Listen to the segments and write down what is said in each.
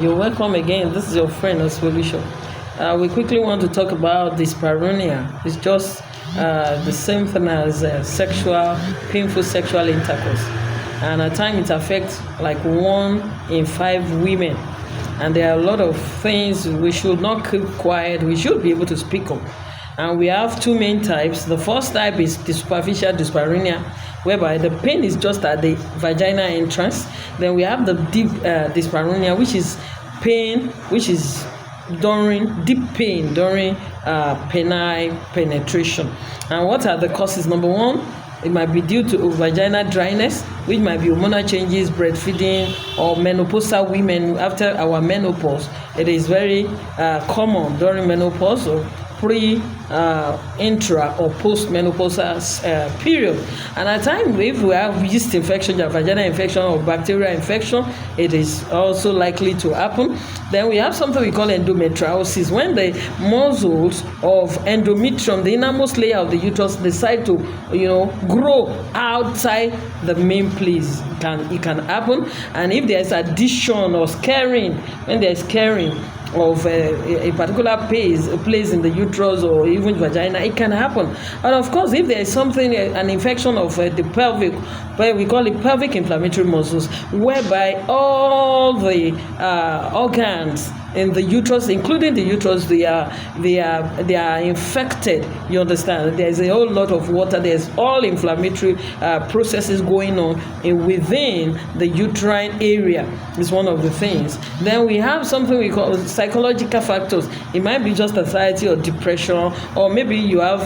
You're welcome again. This is your friend Oswolution. We quickly want to talk about dyspareunia. It's just the same thing as painful sexual intercourse. And at times it affects like 1 in 5 women. And there are a lot of things we should not keep quiet. We should be able to speak up. And we have 2 main types. The first type is the superficial dyspareunia, whereby the pain is just at the vaginal entrance. Then we have the deep dyspareunia, which is pain, which is deep pain during penile penetration. And what are the causes? Number 1, it might be due to vaginal dryness, which might be hormonal changes, breastfeeding, or menopausal women after our menopause. It is very common during menopause or intra or post-menopausal period. And at times, if we have yeast infection, vaginal infection, or bacterial infection, it is also likely to happen. Then we have something we call endometriosis, when the muscles of endometrium, the innermost layer of the uterus, decide to grow outside the main place. It can happen. And if there is addition or scarring, when there is scarring of a particular place in the uterus or even vagina, it can happen. And of course, if there is something, an infection of the pelvic, where we call it pelvic inflammatory muscles, whereby all the organs in the uterus, including the uterus, they are infected. You understand? There's a whole lot of water. There's all inflammatory processes going on within the uterine area. Is one of the things. Then we have something we call psychological factors. It might be just anxiety or depression, or maybe you have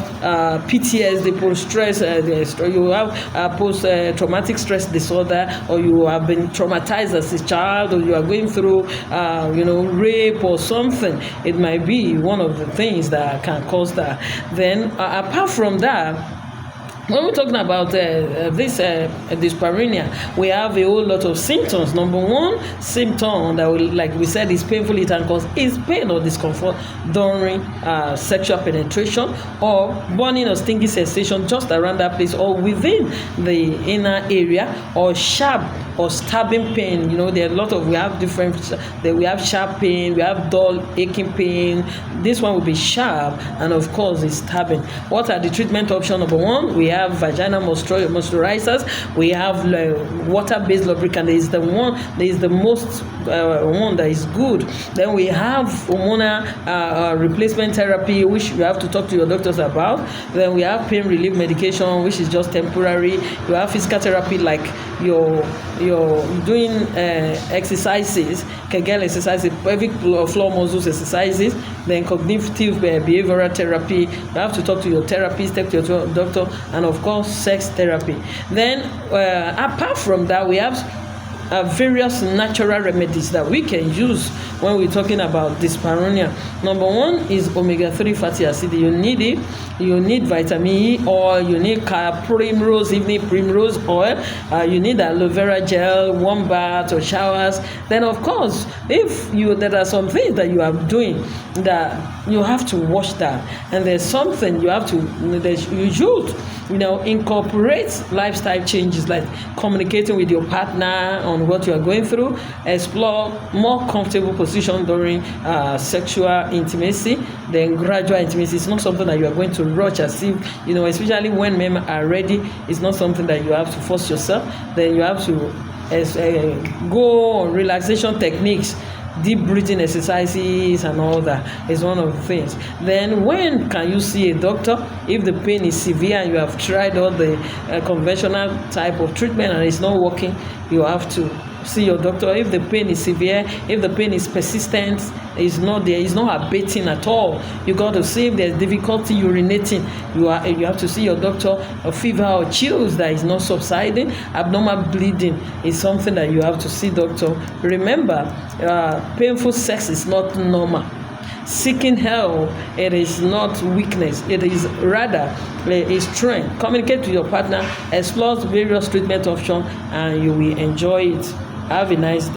PTSD, post-stress. You have post-traumatic stress disorder, or you have been traumatized as a child, or you are going through, rape or something. It might be one of the things that can cause that. Then, apart from that, when we're talking about this dyspareunia, we have a whole lot of symptoms. Number 1 symptom that, like we said, is painful intercourse is pain or discomfort during sexual penetration, or burning or stinging sensation just around that place or within the inner area, or sharp or stabbing pain. There are a lot of, we have different, we have sharp pain, we have dull aching pain. This one will be sharp, and of course it's stabbing. What are the treatment options? Number 1, we have vaginal moisturizers. We have water-based lubricant. There is the most one that is good. Then we have hormonal replacement therapy, which you have to talk to your doctors about. Then we have pain relief medication, which is just temporary. You have physical therapy, like you're doing exercises, Kegel exercises, pelvic floor muscles exercises. Then cognitive behavioral therapy. You have to talk to your therapist, talk to your doctor, and of course sex therapy. Then apart from that, we have various natural remedies that we can use when we're talking about dyspareunia. Number 1 is omega-3 fatty acid. You need it. You need vitamin E, or you need evening primrose oil. You need aloe vera gel, warm bath or showers. Then of course, if there are some things that you are doing that you have to wash that, and there's something you should incorporate lifestyle changes, like communicating with your partner on what you are going through, explore more comfortable position during sexual intimacy, then gradual intimacy. It's not something that you are going to rush as if, especially when men are ready. It's not something that you have to force yourself. Then you have to go on relaxation techniques, deep breathing exercises, and all that is one of the things. Then when can you see a doctor? If the pain is severe and you have tried all the conventional type of treatment and it's not working, you have to see your doctor. If the pain is severe, if the pain is persistent, it's not abating at all, you got to see. If there's difficulty urinating, you have to see your doctor. A fever or chills that is not subsiding, abnormal bleeding is something that you have to see doctor. Remember, painful sex is not normal. Seeking help, it is not weakness, it is rather a strength. Communicate to your partner, explore various treatment options, and you will enjoy it. Have a nice day.